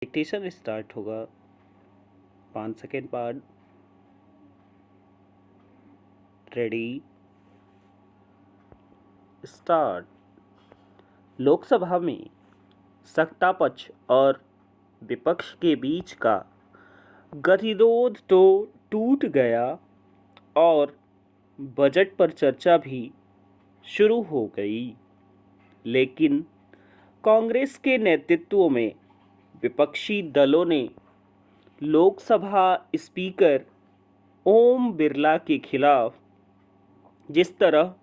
Dictation start होगा 5 second बाद। Ready start. Lok Sabha में सत्ता पक्ष और विपक्ष के बीच का गतिरोध तो टूट गया और बजट पर चर्चा भी शुरू हो गई, लेकिन कांग्रेस के नेतृत्व में विपक्षी दलों ने लोकसभा स्पीकर ओम बिरला के खिलाफ जिस तरह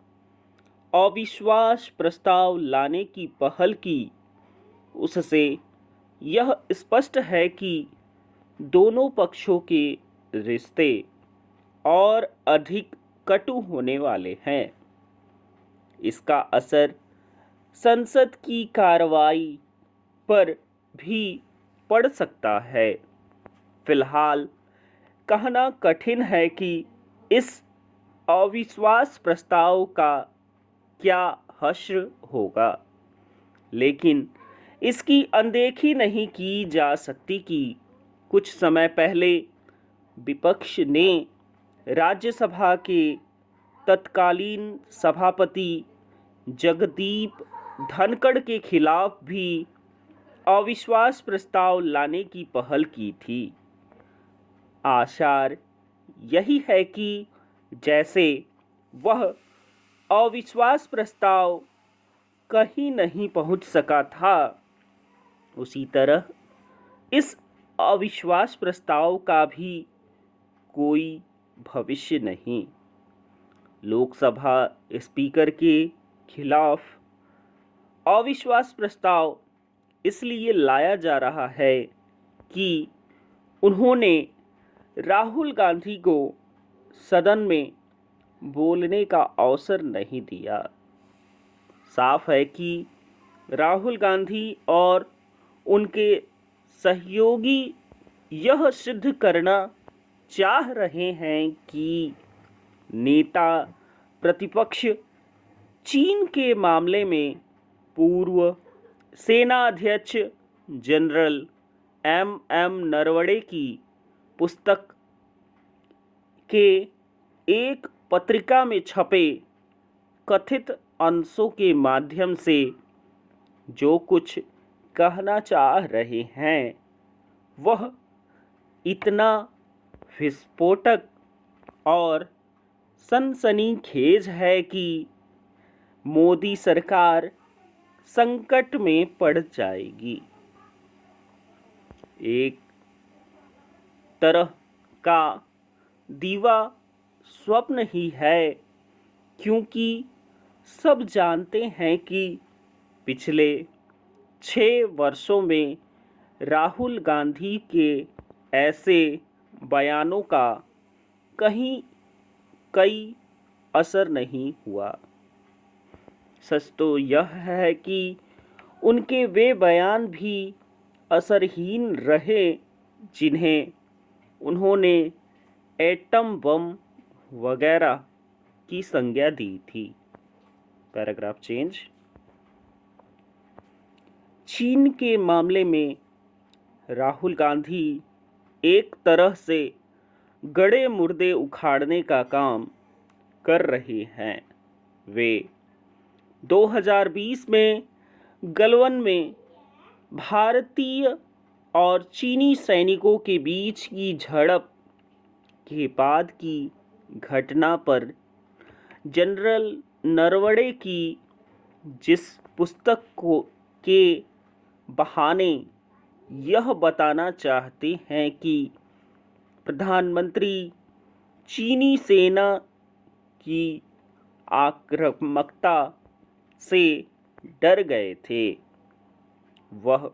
अविश्वास प्रस्ताव लाने की पहल की, उससे यह स्पष्ट है कि दोनों पक्षों के रिश्ते और अधिक कटु होने वाले हैं। इसका असर संसद की कार्रवाई पर भी पड़ सकता है। फिलहाल कहना कठिन है कि इस अविश्वास प्रस्ताव का क्या हश्र होगा, लेकिन इसकी अनदेखी नहीं की जा सकती कि कुछ समय पहले विपक्ष ने राज्यसभा के तत्कालीन सभापति जगदीप धनखड़ के खिलाफ भी अविश्वास प्रस्ताव लाने की पहल की थी। आसार यही है कि जैसे वह अविश्वास प्रस्ताव कहीं नहीं पहुंच सका था, उसी तरह इस अविश्वास प्रस्ताव का भी कोई भविष्य नहीं। लोकसभा स्पीकर के खिलाफ अविश्वास प्रस्ताव इसलिए लाया जा रहा है कि उन्होंने राहुल गांधी को सदन में बोलने का अवसर नहीं दिया। साफ है कि राहुल गांधी और उनके सहयोगी यह सिद्ध करना चाह रहे हैं कि नेता प्रतिपक्ष चीन के मामले में पूर्व सेना अध्यक्ष जनरल एम नरवणे की पुस्तक के एक पत्रिका में छपे कथित अंशों के माध्यम से जो कुछ कहना चाह रहे हैं, वह इतना विस्फोटक और सनसनीखेज है कि मोदी सरकार संकट में पड़ जाएगी। एक तरह का दीवा स्वप्न ही है, क्योंकि सब जानते हैं कि पिछले 6 वर्षों में राहुल गांधी के ऐसे बयानों का कई असर नहीं हुआ। सच तो यह है कि उनके वे बयान भी असरहीन रहे जिन्हें उन्होंने एटम बम वगैरह की संज्ञा दी थी। Paragraph change. चीन के मामले में राहुल गांधी एक तरह से गड़े मुर्दे उखाड़ने का काम कर रहे हैं। वे 2020 में गलवान में भारतीय और चीनी सैनिकों के बीच की झड़प के बाद की घटना पर जनरल नरवणे की जिस पुस्तक के बहाने यह बताना चाहते हैं कि प्रधानमंत्री चीनी सेना की आक्रामकता से डर गए थे, वह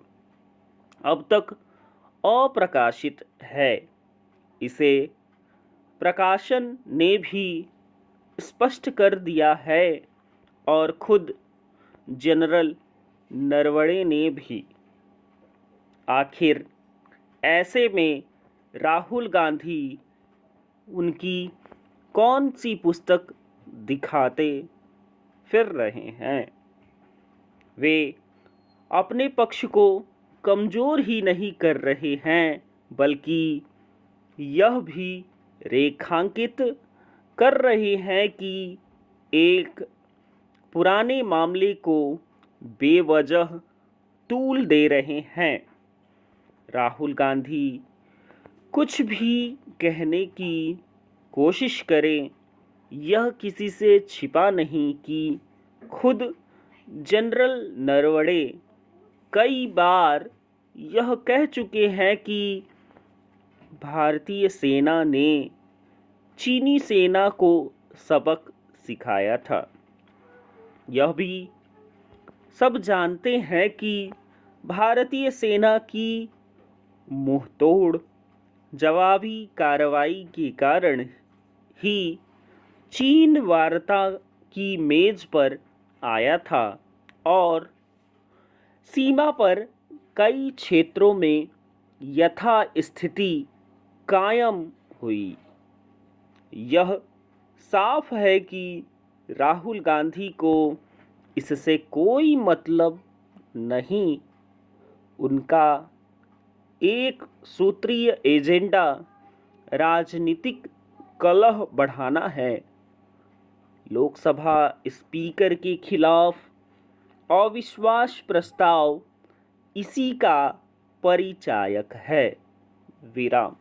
अब तक अप्रकाशित है। इसे प्रकाशन ने भी स्पष्ट कर दिया है और खुद जनरल नरवणे ने भी। आखिर ऐसे में राहुल गांधी उनकी कौन सी पुस्तक दिखाते फिर रहे हैं? वे अपने पक्ष को कमज़ोर ही नहीं कर रहे हैं, बल्कि यह भी रेखांकित कर रहे हैं कि एक पुराने मामले को बेवजह तूल दे रहे हैं। राहुल गांधी कुछ भी कहने की कोशिश करें, यह किसी से छिपा नहीं कि खुद जनरल नरवणे कई बार यह कह चुके हैं कि भारतीय सेना ने चीनी सेना को सबक सिखाया था। यह भी सब जानते हैं कि भारतीय सेना की मुंहतोड़ जवाबी कार्रवाई के कारण ही चीन वार्ता की मेज पर आया था और सीमा पर कई क्षेत्रों में यथास्थिति कायम हुई। यह साफ है कि राहुल गांधी को इससे कोई मतलब नहीं। उनका एक सूत्रीय एजेंडा राजनीतिक कलह बढ़ाना है। लोकसभा स्पीकर के खिलाफ अविश्वास प्रस्ताव इसी का परिचायक है। विराम।